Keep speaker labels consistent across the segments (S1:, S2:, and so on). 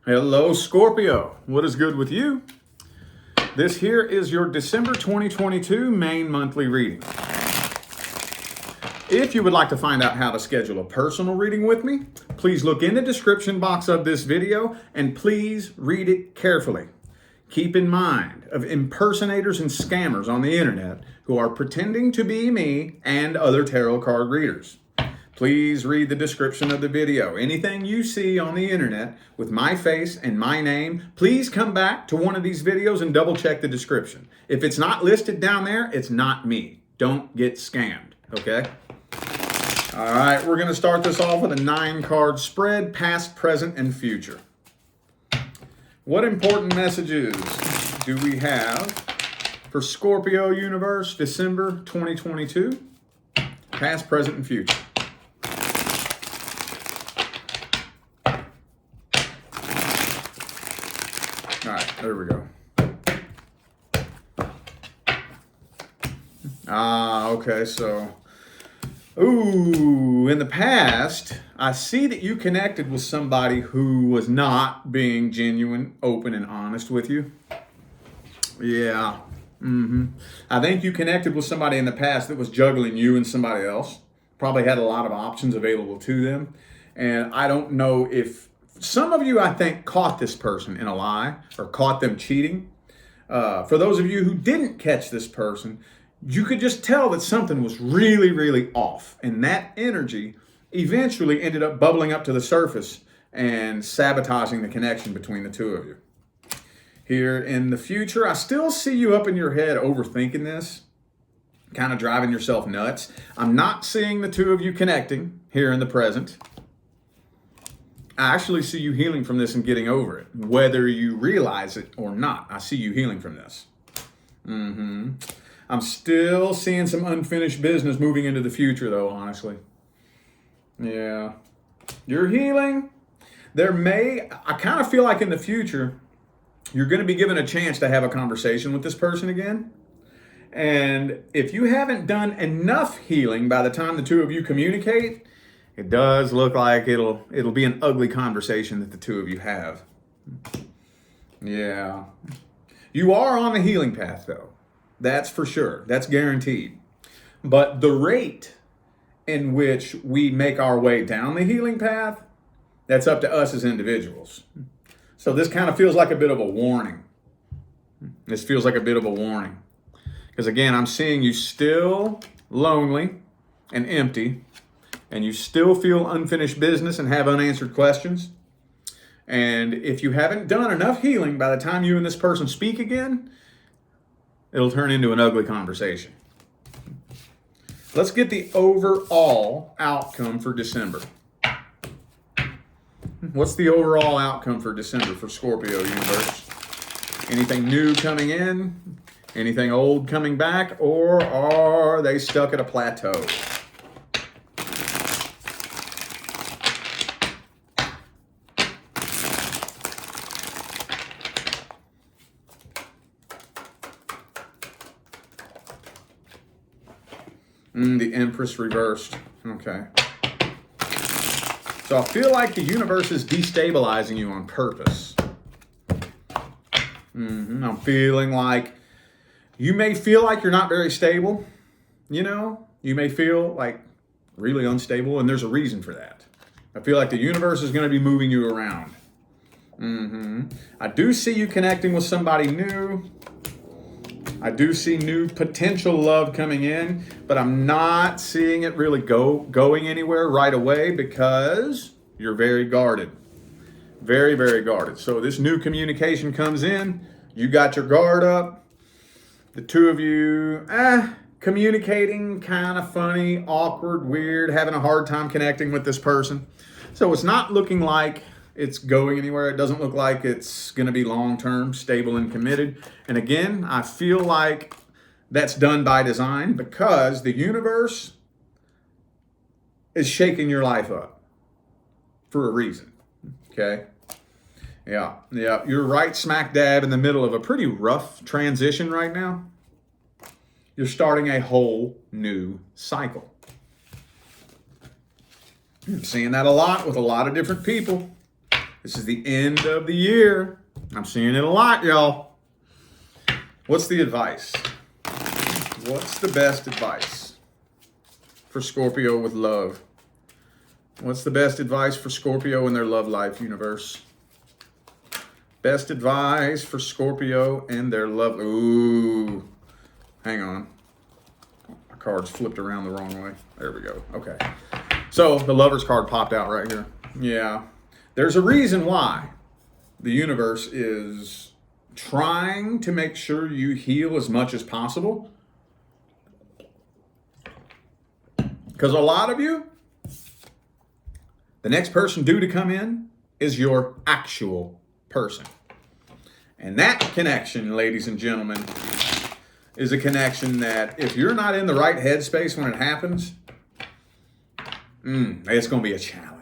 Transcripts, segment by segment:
S1: Hello, Scorpio. What is good with you? This here is your December 2022 main monthly reading. If you would like to find out how to schedule a personal reading with me, please look in the description box of this video and please read it carefully. Keep in mind of impersonators and scammers on the internet who are pretending to be me and other tarot card readers. Please read the description of the video. Anything you see on the internet with my face and my name, please come back to one of these videos and double check the description. If it's not listed down there, it's not me. Don't get scammed, okay? All right, we're gonna start this off with a 9-card spread, past, present, and future. What important messages do we have for Scorpio universe, December 2022, past, present, and future? All right, there we go. Okay, so, in the past, I see that you connected with somebody who was not being genuine, open, and honest with you. Yeah, I think you connected with somebody in the past that was juggling you and somebody else. Probably had a lot of options available to them. And I don't know if some of you, I think, caught this person in a lie or caught them cheating. For those of you who didn't catch this person, you could just tell that something was really, really off. And that energy eventually ended up bubbling up to the surface and sabotaging the connection between the two of you. Here in the future, I still see you up in your head overthinking this, kind of driving yourself nuts. I'm not seeing the two of you connecting here in the present. I actually see you healing from this and getting over it, whether you realize it or not. I see you healing from this. I'm still seeing some unfinished business moving into the future, though, honestly. Yeah. You're healing. I kind of feel like in the future, you're going to be given a chance to have a conversation with this person again. And if you haven't done enough healing by the time the two of you communicate, it does look like it'll be an ugly conversation that the two of you have. Yeah. You are on the healing path, though. That's for sure. That's guaranteed. But the rate in which we make our way down the healing path, that's up to us as individuals. So this kind of feels like a bit of a warning. This feels like a bit of a warning. Because again, I'm seeing you still lonely and empty, and you still feel unfinished business and have unanswered questions. And if you haven't done enough healing, by the time you and this person speak again, it'll turn into an ugly conversation. Let's get the overall outcome for December. What's the overall outcome for December for Scorpio universe? Anything new coming in? Anything old coming back? Or are they stuck at a plateau? The Empress reversed. Okay. So I feel like the universe is destabilizing you on purpose. I'm feeling like you may feel like you're not very stable. You know, you may feel like really unstable, and there's a reason for that. I feel like the universe is going to be moving you around. I do see you connecting with somebody new. I do see new potential love coming in, but I'm not seeing it really going anywhere right away because you're very guarded. Very, very guarded. So this new communication comes in, you got your guard up, the two of you, communicating, kind of funny, awkward, weird, having a hard time connecting with this person. So it's not looking like it's going anywhere. It doesn't look like it's going to be long-term, stable, and committed. And again, I feel like that's done by design because the universe is shaking your life up for a reason. Okay? Yeah. You're right smack dab in the middle of a pretty rough transition right now. You're starting a whole new cycle. I'm seeing that a lot with a lot of different people. This is the end of the year. I'm seeing it a lot, y'all. What's the advice? What's the best advice for Scorpio with love? What's the best advice for Scorpio in their love life, universe? Best advice for Scorpio and their love. Ooh, hang on. My card's flipped around the wrong way. There we go. Okay. So the Lover's card popped out right here. Yeah. There's a reason why the universe is trying to make sure you heal as much as possible. Because a lot of you, the next person due to come in is your actual person. And that connection, ladies and gentlemen, is a connection that if you're not in the right headspace when it happens, it's going to be a challenge.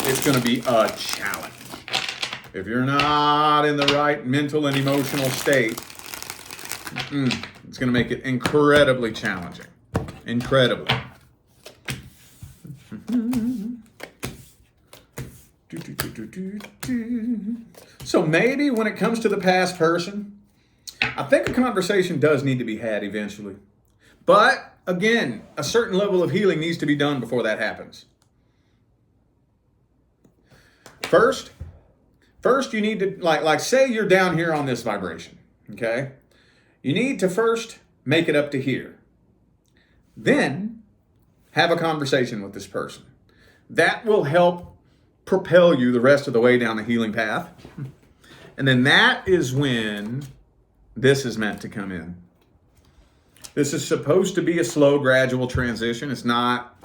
S1: It's going to be a challenge. If you're not in the right mental and emotional state, it's going to make it incredibly challenging. Incredibly. So maybe when it comes to the past person, I think a conversation does need to be had eventually. But again, a certain level of healing needs to be done before that happens. First you need to, like say you're down here on this vibration, okay? You need to first make it up to here. Then have a conversation with this person. That will help propel you the rest of the way down the healing path. And then that is when this is meant to come in. This is supposed to be a slow, gradual transition. It's not,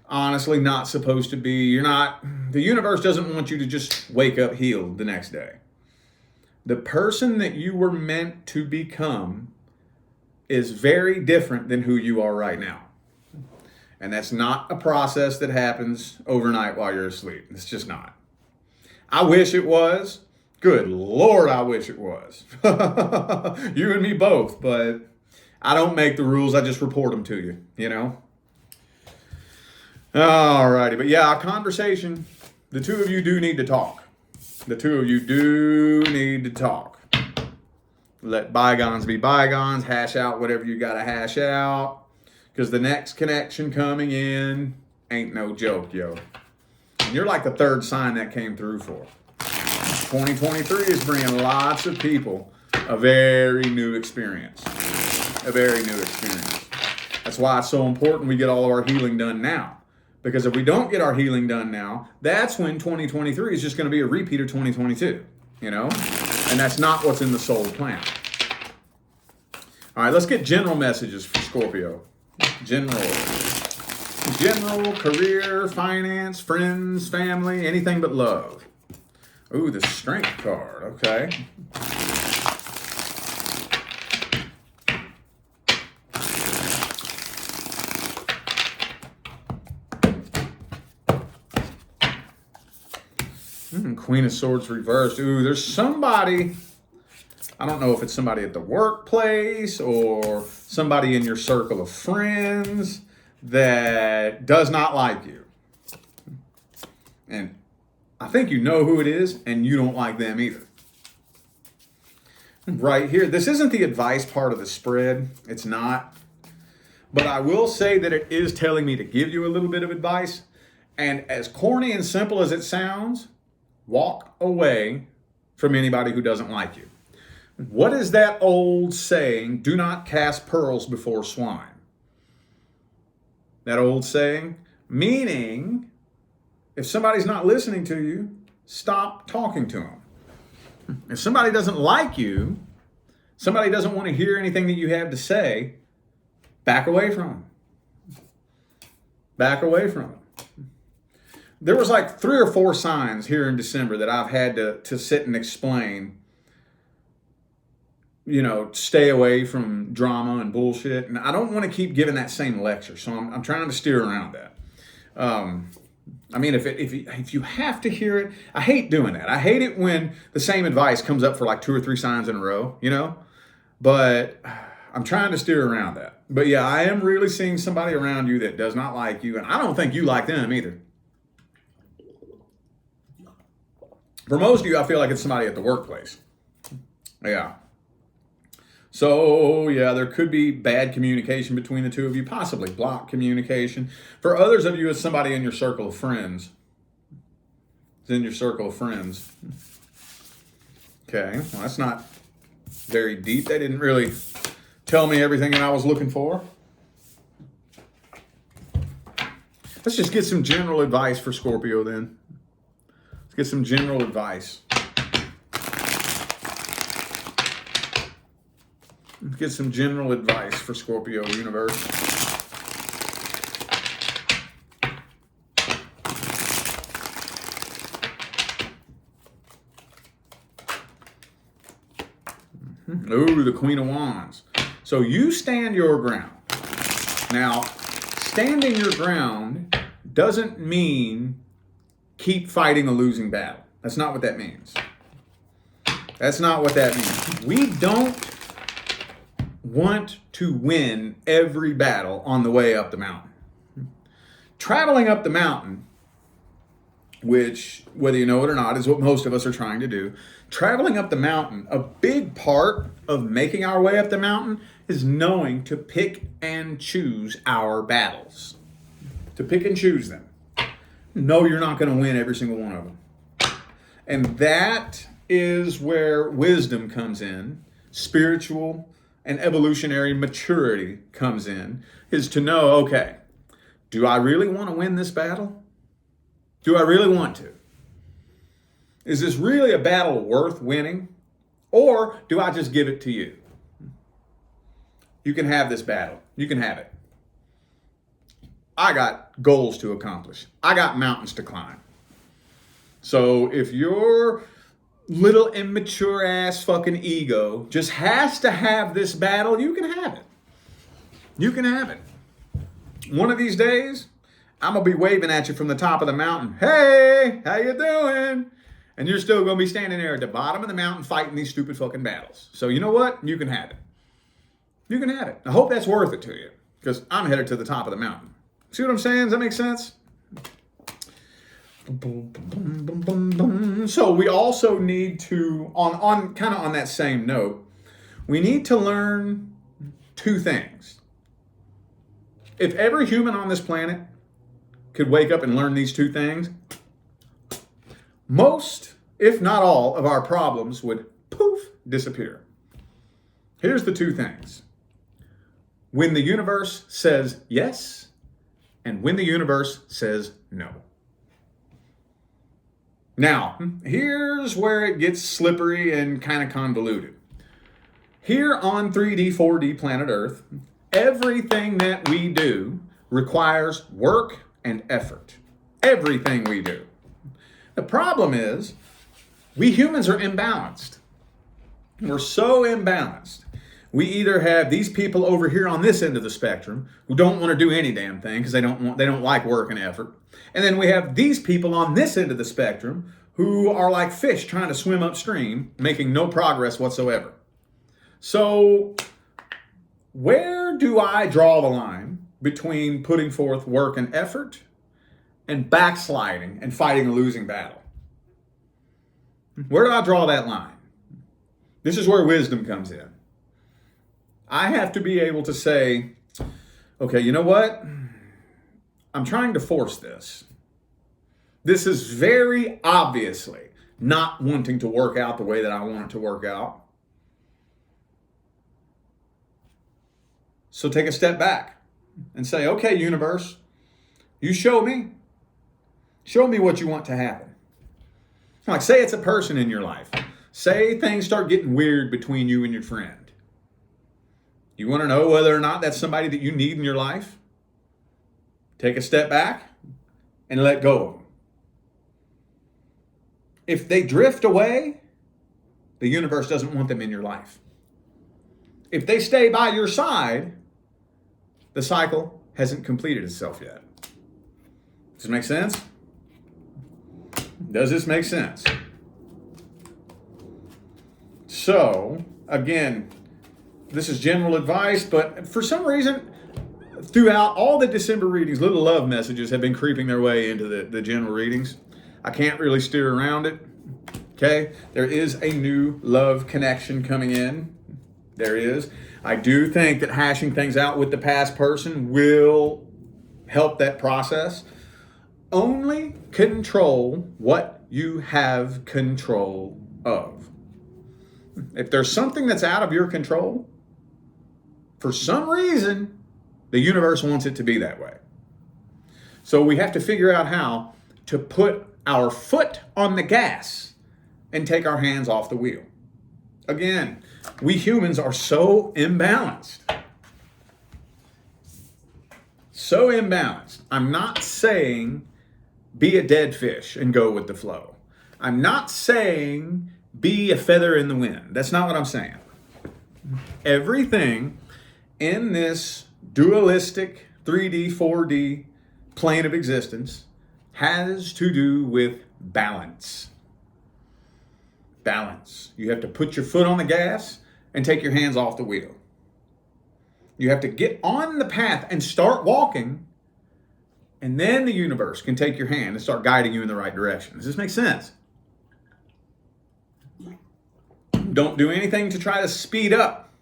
S1: honestly, not supposed to be. The universe doesn't want you to just wake up healed the next day. The person that you were meant to become is very different than who you are right now. And that's not a process that happens overnight while you're asleep. It's just not. I wish it was. Good Lord, I wish it was. You and me both, but I don't make the rules. I just report them to you, you know? All righty. But yeah, a conversation. The two of you do need to talk. The two of you do need to talk. Let bygones be bygones. Hash out whatever you got to hash out. Because the next connection coming in ain't no joke, yo. And you're like the third sign that came through for. 2023 is bringing lots of people a very new experience. A very new experience. That's why it's so important we get all of our healing done now. Because if we don't get our healing done now, that's when 2023 is just going to be a repeat of 2022, you know? And that's not what's in the soul plan. All right, let's get general messages for Scorpio. General, career, finance, friends, family, anything but love. Ooh, the Strength card, okay. Queen of Swords reversed. Ooh, there's somebody, I don't know if it's somebody at the workplace or somebody in your circle of friends that does not like you. And I think you know who it is, and you don't like them either. Right here, this isn't the advice part of the spread. It's not. But I will say that it is telling me to give you a little bit of advice. And as corny and simple as it sounds, walk away from anybody who doesn't like you. What is that old saying? Do not cast pearls before swine. That old saying, meaning if somebody's not listening to you, stop talking to them. If somebody doesn't like you, somebody doesn't want to hear anything that you have to say, back away from them. Back away from them. There was like 3 or 4 signs here in December that I've had to sit and explain. You know, stay away from drama and bullshit. And I don't want to keep giving that same lecture. So I'm trying to steer around that. I mean, if you have to hear it, I hate doing that. I hate it when the same advice comes up for like 2 or 3 signs in a row, you know? But I'm trying to steer around that. But yeah, I am really seeing somebody around you that does not like you. And I don't think you like them either. For most of you, I feel like it's somebody at the workplace. Yeah. So, yeah, there could be bad communication between the two of you, possibly blocked communication. For others of you, it's somebody in your circle of friends. It's in your circle of friends. Okay, well, that's not very deep. They didn't really tell me everything that I was looking for. Let's just get some general advice for Scorpio then. Let's get some general advice. Let's get some general advice for Scorpio universe. Ooh, the Queen of Wands. So you stand your ground. Now, standing your ground doesn't mean keep fighting a losing battle. That's not what that means. That's not what that means. We don't want to win every battle on the way up the mountain. Traveling up the mountain, which, whether you know it or not, is what most of us are trying to do. Traveling up the mountain, a big part of making our way up the mountain is knowing to pick and choose our battles. To pick and choose them. No, you're not going to win every single one of them. And that is where wisdom comes in, spiritual and evolutionary maturity comes in, is to know, okay, do I really want to win this battle? Do I really want to? Is this really a battle worth winning? Or do I just give it to you? You can have this battle. You can have it. I got goals to accomplish. I got mountains to climb. So if your little immature ass fucking ego just has to have this battle, you can have it. You can have it. One of these days, I'm going to be waving at you from the top of the mountain. Hey, how you doing? And you're still going to be standing there at the bottom of the mountain fighting these stupid fucking battles. So you know what? You can have it. You can have it. I hope that's worth it to you, because I'm headed to the top of the mountain. See what I'm saying? Does that make sense? So we also need to, on kind of on that same note, we need to learn two things. If every human on this planet could wake up and learn these two things, most, if not all, of our problems would poof, disappear. Here's the two things. When the universe says yes, and when the universe says no. Now, here's where it gets slippery and kind of convoluted. Here on 3D, 4D planet Earth, everything that we do requires work and effort. Everything we do. The problem is, we humans are imbalanced. We're so imbalanced. We either have these people over here on this end of the spectrum who don't want to do any damn thing because they don't like work and effort. And then we have these people on this end of the spectrum who are like fish trying to swim upstream, making no progress whatsoever. So where do I draw the line between putting forth work and effort and backsliding and fighting a losing battle? Where do I draw that line? This is where wisdom comes in. I have to be able to say, okay, you know what? I'm trying to force this. This is very obviously not wanting to work out the way that I want it to work out. So take a step back and say, okay, universe, you show me. Show me what you want to happen. Like, say it's a person in your life. Say things start getting weird between you and your friend. You want to know whether or not that's somebody that you need in your life? Take a step back and let go of them. If they drift away, the universe doesn't want them in your life. If they stay by your side, the cycle hasn't completed itself yet. Does this make sense? Does this make sense? So, again, this is general advice, but for some reason, throughout all the December readings, little love messages have been creeping their way into the general readings. I can't really steer around it. Okay? There is a new love connection coming in. There is. I do think that hashing things out with the past person will help that process. Only control what you have control of. If there's something that's out of your control, for some reason, the universe wants it to be that way. So we have to figure out how to put our foot on the gas and take our hands off the wheel. Again, we humans are so imbalanced. So imbalanced. I'm not saying be a dead fish and go with the flow. I'm not saying be a feather in the wind. That's not what I'm saying. Everything in this dualistic 3D, 4D plane of existence has to do with balance. Balance. You have to put your foot on the gas and take your hands off the wheel. You have to get on the path and start walking, and then the universe can take your hand and start guiding you in the right direction. Does this make sense? Don't do anything to try to speed up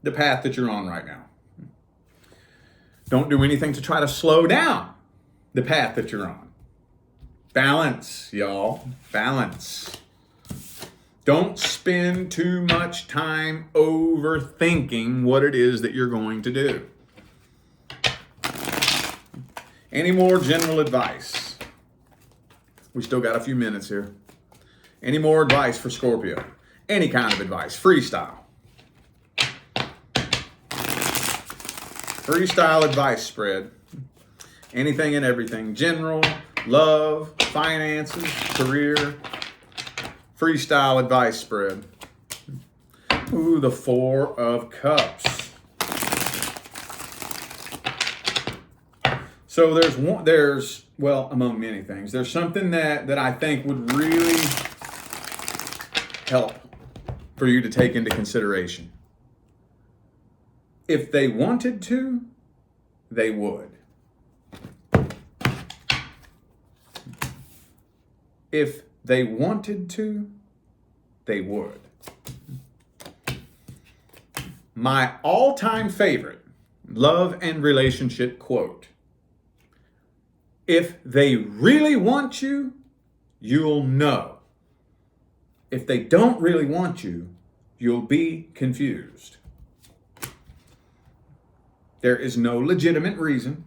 S1: the path that you're on right now. Don't do anything to try to slow down the path that you're on. Balance, y'all. Balance. Don't spend too much time overthinking what it is that you're going to do. Any more general advice? We still got a few minutes here. Any more advice for Scorpio? Any kind of advice. Freestyle. Freestyle advice spread. Anything and everything. General, love, finances, career. Freestyle advice spread. Ooh, the Four of Cups. So there's well, among many things, there's something that I think would really help for you to take into consideration. If they wanted to, they would. If they wanted to, they would. My all-time favorite love and relationship quote. If they really want you, you'll know. If they don't really want you, you'll be confused. There is no legitimate reason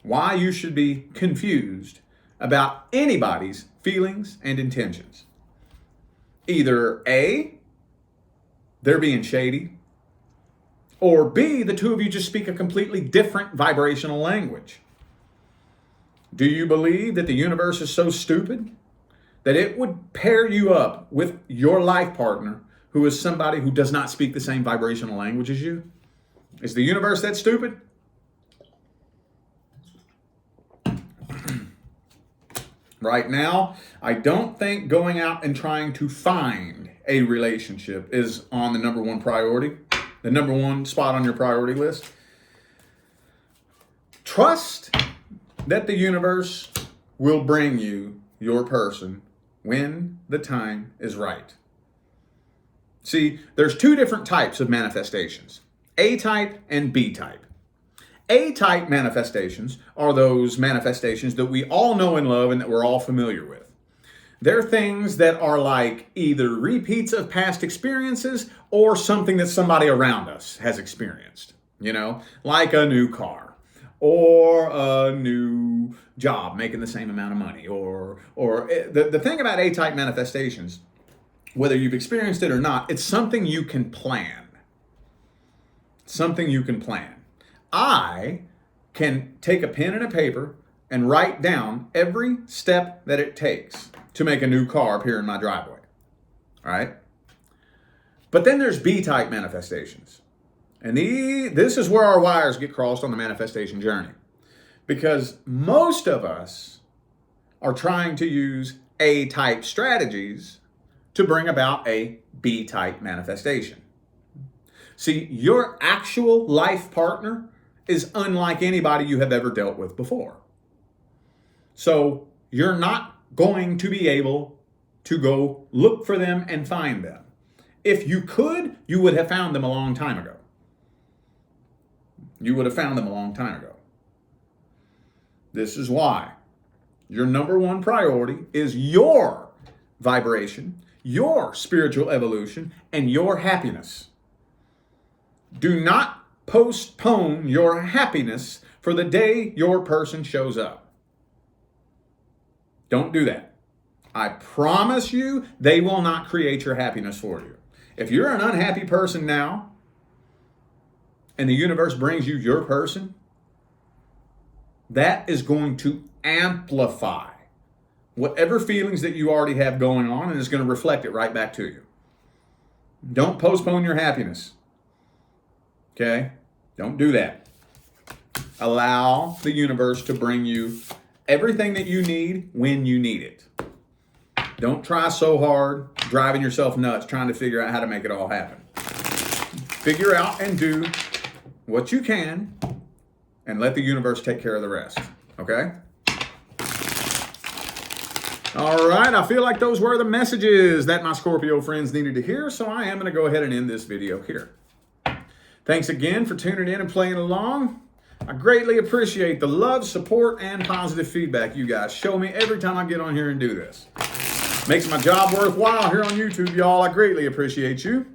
S1: why you should be confused about anybody's feelings and intentions. Either A, they're being shady, or B, the two of you just speak a completely different vibrational language. Do you believe that the universe is so stupid that it would pair you up with your life partner who is somebody who does not speak the same vibrational language as you? Is the universe that stupid? Right now, I don't think going out and trying to find a relationship is on the number one priority, the number one spot on your priority list. Trust that the universe will bring you your person when the time is right. See, there's two different types of manifestations, A-type and B-type. A-type manifestations are those manifestations that we all know and love and that we're all familiar with. They're things that are like either repeats of past experiences or something that somebody around us has experienced. You know, like a new car or a new job making the same amount of money. Or the thing about A-type manifestations, whether you've experienced it or not, it's something you can plan. Something you can plan. I can take a pen and a paper and write down every step that it takes to make a new car appear in my driveway. All right? But then there's B-type manifestations. And this is where our wires get crossed on the manifestation journey. Because most of us are trying to use A-type strategies to bring about a B-type manifestation. See, your actual life partner is unlike anybody you have ever dealt with before. So you're not going to be able to go look for them and find them. If you could, you would have found them a long time ago. You would have found them a long time ago. This is why your number one priority is your vibration, your spiritual evolution, and your happiness. Do not postpone your happiness for the day your person shows up. Don't do that. I promise you, they will not create your happiness for you. If you're an unhappy person now, and the universe brings you your person, that is going to amplify whatever feelings that you already have going on, and is going to reflect it right back to you. Don't postpone your happiness. Okay? Don't do that. Allow the universe to bring you everything that you need when you need it. Don't try so hard, driving yourself nuts, trying to figure out how to make it all happen. Figure out and do what you can, and let the universe take care of the rest. Okay? All right, I feel like those were the messages that my Scorpio friends needed to hear, so I am going to go ahead and end this video here. Thanks again for tuning in and playing along. I greatly appreciate the love, support, and positive feedback you guys show me every time I get on here and do this. Makes my job worthwhile here on YouTube, y'all. I greatly appreciate you.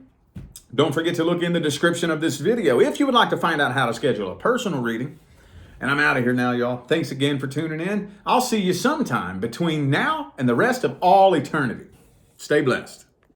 S1: Don't forget to look in the description of this video if you would like to find out how to schedule a personal reading. And I'm out of here now, y'all. Thanks again for tuning in. I'll see you sometime between now and the rest of all eternity. Stay blessed.